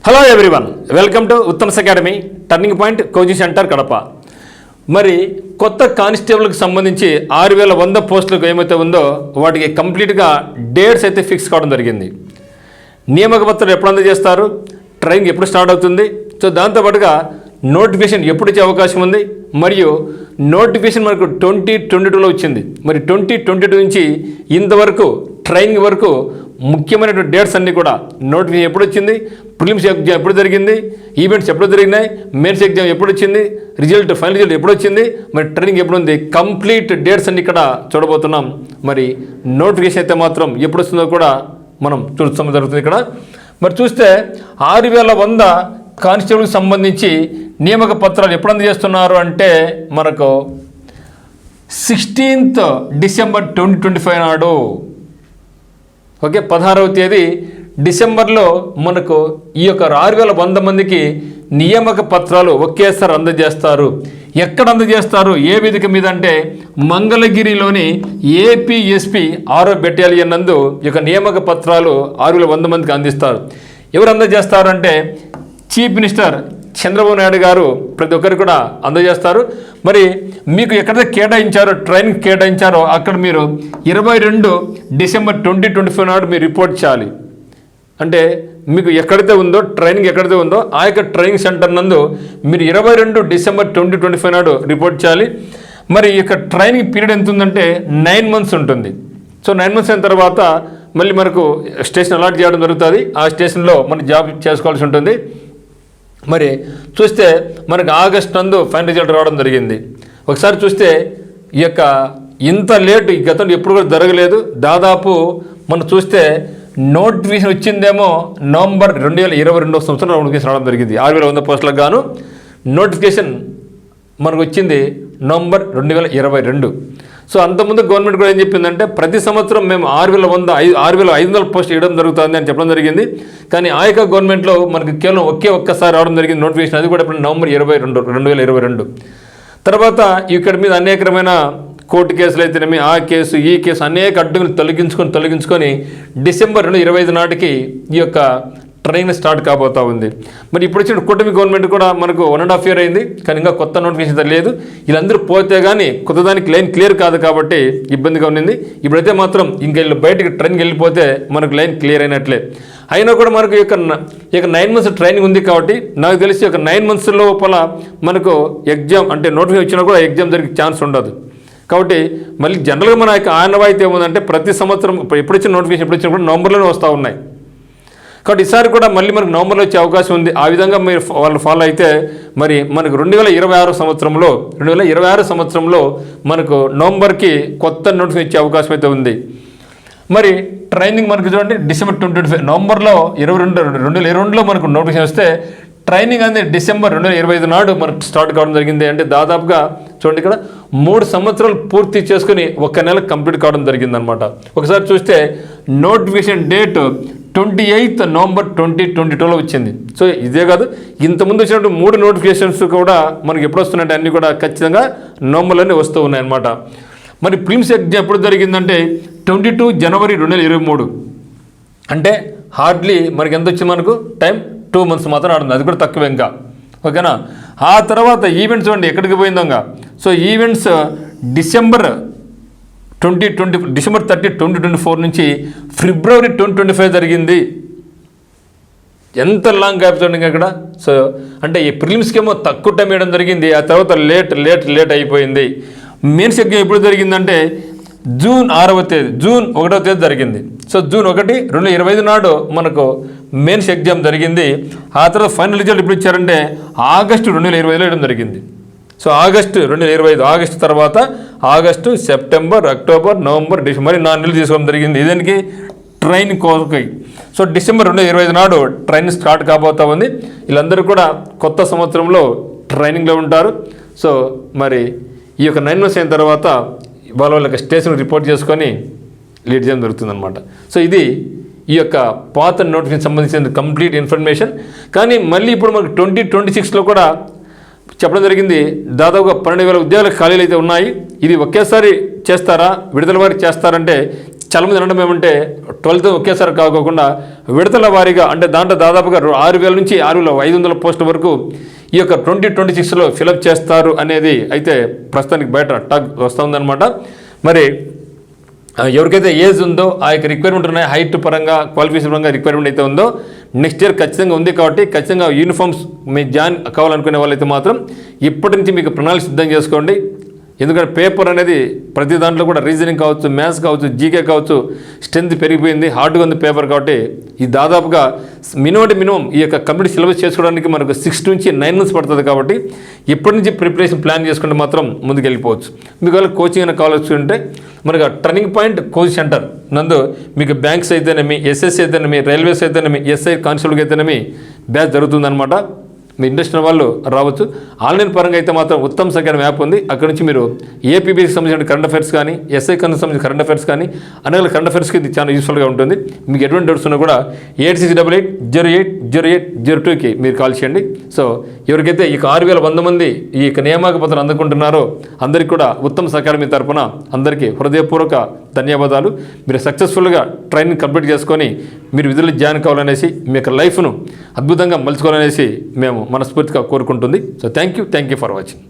Hello everyone, welcome to Uttam's academy turning point coaching centre Kadapa. మరి కొత్త కానిస్టేబుల్కి సంబంధించి 6100 పోస్టులకు ఏమైతే ఉందో వాటికి కంప్లీట్గా డేట్స్ అయితే ఫిక్స్ కావడం జరిగింది. నియామక పత్రాలు ఎప్పుడు అందజేస్తారు, ట్రైనింగ్ ఎప్పుడు స్టార్ట్ అవుతుంది, సో దాంతోపాటుగా నోటిఫికేషన్ ఎప్పుడు ఇచ్చే అవకాశం ఉంది, మరియు నోటిఫికేషన్ మనకు 2022లో వచ్చింది. మరి 2022 నుంచి ఇంతవరకు ట్రైనింగ్ వరకు ముఖ్యమైనటువంటి డేట్స్ అన్నీ కూడా నోటిఫికేషన్ ఎప్పుడు వచ్చింది, ప్రిలిమ్స్ ఎగ్జామ్ ఎప్పుడు జరిగింది, ఈవెంట్స్ ఎప్పుడు జరిగినాయి, మెయిన్స్ ఎగ్జామ్ ఎప్పుడు వచ్చింది, ఫైనల్ రిజల్ట్ ఎప్పుడు వచ్చింది, మరి ట్రైనింగ్ ఎప్పుడు ఉంది, కంప్లీట్ డేట్స్ అన్ని ఇక్కడ చూడబోతున్నాం. మరి నోటిఫికేషన్ అయితే మాత్రం ఎప్పుడు వస్తుందో కూడా మనం చూస్తాం జరుగుతుంది ఇక్కడ. మరి చూస్తే 6100 కానిస్టేబుల్కి సంబంధించి నియామక పత్రాలు ఎప్పుడు అందజేస్తున్నారు అంటే మనకు 16th డిసెంబర్ 2025 నాడు, ఓకే, 16వ తేదీ డిసెంబర్లో మనకు ఈ యొక్క 6100 మందికి నియామక పత్రాలు ఒకేసారి అందజేస్తారు. ఎక్కడ అందజేస్తారు, ఏ వేదిక మీద అంటే మంగళగిరిలోని ఏపీఎస్పీ 6వ బెటాలియన్ నందు ఈ యొక్క నియామక పత్రాలు 6100 మందికి అందిస్తారు. ఎవరు అందజేస్తారు అంటే చీఫ్ మినిస్టర్ చంద్రబాబు నాయుడు గారు ప్రతి ఒక్కరు కూడా అందజేస్తారు. మరి మీకు ఎక్కడైతే కేటాయించారో, ట్రైనింగ్ కేటాయించారో అక్కడ మీరు 22 డిసెంబర్ 2025 నాడు మీరు రిపోర్ట్ చేయాలి. అంటే మీకు ఎక్కడైతే ఉందో, ట్రైనింగ్ ఎక్కడైతే ఉందో ఆ యొక్క ట్రైనింగ్ సెంటర్ నందు మీరు 22 డిసెంబర్ 2025 నాడు రిపోర్ట్ చేయాలి. మరి ఈ యొక్క ట్రైనింగ్ పీరియడ్ ఎంత ఉందంటే 9 months ఉంటుంది. సో 9 months అయిన తర్వాత మళ్ళీ మనకు స్టేషన్ అలాట్ చేయడం జరుగుతుంది. ఆ స్టేషన్లో మనం జాబ్ చేసుకోవాల్సి ఉంటుంది. మరి చూస్తే మనకు ఆగస్ట్ నందు ఫైనల్ రిజల్ట్ రావడం జరిగింది. ఒకసారి చూస్తే ఈ యొక్క ఇంత లేటు ఈ గతంలో ఎప్పుడు కూడా జరగలేదు. దాదాపు మనం చూస్తే నోటిఫికేషన్ వచ్చిందేమో నవంబర్ 2022 సంవత్సరం నోటిఫికేషన్ రావడం జరిగింది. 6100 పోస్టులకు గాను నోటిఫికేషన్ మనకు వచ్చింది నవంబర్ 2022. సో అంతకుముందు గవర్నమెంట్ కూడా ఏం చెప్పిందంటే ప్రతి సంవత్సరం మేము 6500 పోస్టులు ఇవ్వడం జరుగుతుంది అని చెప్పడం జరిగింది. కానీ ఆ యొక్క గవర్నమెంట్లో మనకి కేవలం ఒక్కసారి రావడం జరిగింది నోటిఫికేషన్. అది కూడా ఇప్పుడు నవంబర్ 2022. తర్వాత ఇక్కడ మీద అనేకమైన కోర్టు కేసులు అయితేనేమి, ఆ కేసు ఈ కేసు అనేక అడ్డుకుని తొలగించుకొని డిసెంబర్ 2025 నాటికి ఈ యొక్క ట్రైనింగ్ స్టార్ట్ కాబోతూ ఉంది. మరి ఇప్పుడు వచ్చిన కూటమి గవర్నమెంట్ కూడా మనకు 1.5 year అయింది, కానీ ఇంకా కొత్త నోటిఫికేషన్ లేదు. వీళ్ళందరూ పోతే కానీ కొత్త దానికి లైన్ క్లియర్ కాదు కాబట్టి ఇబ్బందిగా ఉన్నింది. ఇప్పుడైతే మాత్రం ఇంకా వీళ్ళు బయటకి ట్రైనింగ్ వెళ్ళిపోతే మనకు లైన్ క్లియర్ అయినట్లే. అయినా కూడా మనకు ఈ యొక్క 9 months ట్రైనింగ్ ఉంది కాబట్టి నాకు తెలిసి ఒక 9 months లోపల మనకు ఎగ్జామ్ అంటే నోటిఫికేషన్ వచ్చినా కూడా ఎగ్జామ్ జరిగే ఛాన్స్ ఉండదు. కాబట్టి మళ్ళీ జనరల్గా మన యొక్క ఆనవాయితీ ఏముందంటే ప్రతి సంవత్సరం ఎప్పుడు వచ్చిన నోటిఫికేషన్ ఎప్పుడు వచ్చినా కూడా నవంబర్లోనే వస్తూ ఉన్నాయి. కాబట్టి ఈసారి కూడా మళ్ళీ మనకు నవంబర్లో వచ్చే అవకాశం ఉంది. ఆ విధంగా మీరు వాళ్ళు ఫాలో అయితే మరి మనకు 2026 సంవత్సరంలో మనకు నవంబర్కి కొత్త నోటిఫికేషన్ ఇచ్చే అవకాశం అయితే ఉంది. మరి ట్రైనింగ్ మనకు చూడండి డిసెంబర్ 2025, నవంబర్లో 2022లో మనకు నోటిఫికేషన్ వస్తే ట్రైనింగ్ అనేది డిసెంబర్ 2025 నాడు మనకు స్టార్ట్ కావడం జరిగింది. అంటే దాదాపుగా చూడండి ఇక్కడ 3 సంవత్సరాలు పూర్తి చేసుకుని 1 నెల కంప్లీట్ కావడం జరిగిందనమాట. ఒకసారి చూస్తే నోటిఫికేషన్ డేట్ 28 నవంబర్ 2022లో వచ్చింది. సో ఇదే కాదు, ఇంతకుముందు వచ్చినట్టు 3 నోటిఫికేషన్స్ కూడా మనకి ఎప్పుడు వస్తున్నాయంటే అన్నీ కూడా ఖచ్చితంగా నవంబర్లోనే వస్తూ ఉన్నాయన్నమాట. మరి ప్రిలిమ్స్ ఎగ్జామ్ ఎప్పుడు జరిగిందంటే 22 జనవరి 2023. అంటే హార్డ్లీ మనకి ఎంత వచ్చింది, మనకు టైం 2 months మాత్రం ఆడుతుంది, అది కూడా తక్కువ ఇంకా, ఓకేనా. ఆ తర్వాత ఈవెంట్స్ చూడండి ఎక్కడికి పోయిందో. సో ఈవెంట్స్ డిసెంబర్ 30, 2024 నుంచి ఫిబ్రవరి 2025 జరిగింది. ఎంత లాంగ్ గ్యాప్ చూడండి ఇక్కడ. సో అంటే ఈ ప్రిలిమ్స్కి ఏమో తక్కువ టైం వేయడం జరిగింది, ఆ తర్వాత లేట్ అయిపోయింది. మెయిన్స్ ఎగ్జామ్ ఎప్పుడు జరిగిందంటే జూన్ 1వ తేదీ జరిగింది. సో జూన్ 1, 2025 నాడు మనకు మెయిన్స్ ఎగ్జామ్ జరిగింది. ఆ తర్వాత ఫైనల్ రిజల్ట్ ఎప్పుడు ఇచ్చారంటే ఆగస్టు 2025లో ఇవ్వడం జరిగింది. సో ఆగస్టు 2025, ఆగస్టు తర్వాత August, September, October, November, December 4 నెలలు తీసుకోవడం జరిగింది. ఇదానికి ట్రైనింగ్ కోసకి. సో డిసెంబర్ 2025 నాడు ట్రైనింగ్ స్టార్ట్ కాబోతా ఉంది. వీళ్ళందరూ కూడా కొత్త సంవత్సరంలో ట్రైనింగ్లో ఉంటారు. సో మరి ఈ యొక్క 9 months అయిన తర్వాత వాళ్ళకి స్టేషన్ రిపోర్ట్ చేసుకొని లీడ్ చేయడం జరుగుతుందన్నమాట. సో ఇది ఈ యొక్క పాత నోటిఫికేషన్ సంబంధించిన కంప్లీట్ ఇన్ఫర్మేషన్. కానీ మళ్ళీ ఇప్పుడు మనకు 2026లో కూడా చెప్పడం జరిగింది, దాదాపుగా 12,000 ఉద్యోగాల ఖాళీలు అయితే ఉన్నాయి. ఇది ఒకేసారి చేస్తారా, విడుదల వారికి చేస్తారంటే చాలామంది అనడం ఏమంటే 12th ఒకేసారి కాకోకుండా విడతల వారీగా అంటే దాంట్లో దాదాపుగా 6,000 నుంచి 6,500 పోస్టుల వరకు ఈ యొక్క 2026లో ఫిలప్ చేస్తారు అనేది అయితే ప్రస్తుతానికి బయట టాక్ వస్తుందన్నమాట. మరి ఎవరికైతే ఏజ్ ఉందో ఆ యొక్క రిక్వైర్మెంట్ ఉన్నాయి, హైట్ పరంగా క్వాలిఫికేషన్ పరంగా రిక్వైర్మెంట్ అయితే ఉందో నెక్స్ట్ ఇయర్ ఖచ్చితంగా ఉంది కాబట్టి ఖచ్చితంగా యూనిఫామ్స్ మీ జాయిన్ కావాలనుకునే వాళ్ళైతే మాత్రం ఇప్పటి నుంచి మీకు ప్రణాళిక సిద్ధం చేసుకోండి. ఎందుకంటే పేపర్ అనేది ప్రతి దాంట్లో కూడా రీజనింగ్ కావచ్చు, మ్యాథ్స్ కావచ్చు, జీకే కావచ్చు, స్ట్రెంత్ పెరిగిపోయింది, హార్డ్గా ఉంది పేపర్. కాబట్టి ఈ దాదాపుగా మినిమం ఈ యొక్క కంప్లీట్ సిలబస్ చేసుకోవడానికి మనకు 6 నుంచి 9 months పడుతుంది. కాబట్టి ఇప్పటి నుంచి ప్రిపరేషన్ ప్లాన్ చేసుకుంటే మాత్రం ముందుకు వెళ్ళిపోవచ్చు. మీకు వాళ్ళకి కోచింగ్ అయినా కావాల్సి ఉంటే మనకు టర్నింగ్ పాయింట్ కోచింగ్ సెంటర్ నందు మీకు బ్యాంక్స్ అయితేనేమి, ఎస్ఎస్సి అయితేనేమి, రైల్వేస్ అయితేనేమి, ఎస్ఐ కానిస్టేబుల్కి అయితేనేమి బ్యాచ్ జరుగుతుందన్నమాట. మీ ఇండస్ట్రీ వాళ్ళు రావచ్చు. ఆన్లైన్ పరంగా అయితే మాత్రం ఉత్తమ్ అకాడమీ యాప్ ఉంది. అక్కడ నుంచి మీరు ఏపీబీకి సంబంధించిన కరెంట్ అఫైర్స్ కానీ, ఎస్ఐ సంబంధించిన కరెంట్ అఫైర్స్ కానీ, అనేక కరెంట్ అఫైర్స్కి ఇది చాలా యూస్ఫుల్గా ఉంటుంది. మీకు ఎటువంటి డౌట్స్ ఉన్నా కూడా 8688080802కి మీరు కాల్ చేయండి. సో ఎవరికైతే ఈ 6,100 మంది ఈ యొక్క నియామక పత్రం అందుకుంటున్నారో అందరికీ కూడా ఉత్తమ్ అకాడమీ తరఫున అందరికీ హృదయపూర్వక ధన్యవాదాలు. మీరు సక్సెస్ఫుల్గా ట్రైనింగ్ కంప్లీట్ చేసుకొని మీరు విధులు జాయిన్ కావాలనేసి మీ యొక్క లైఫ్ను అద్భుతంగా మలుచుకోవాలనేసి మేము మనస్ఫూర్తిగా కోరుకుంటుంది. So thank you for watching.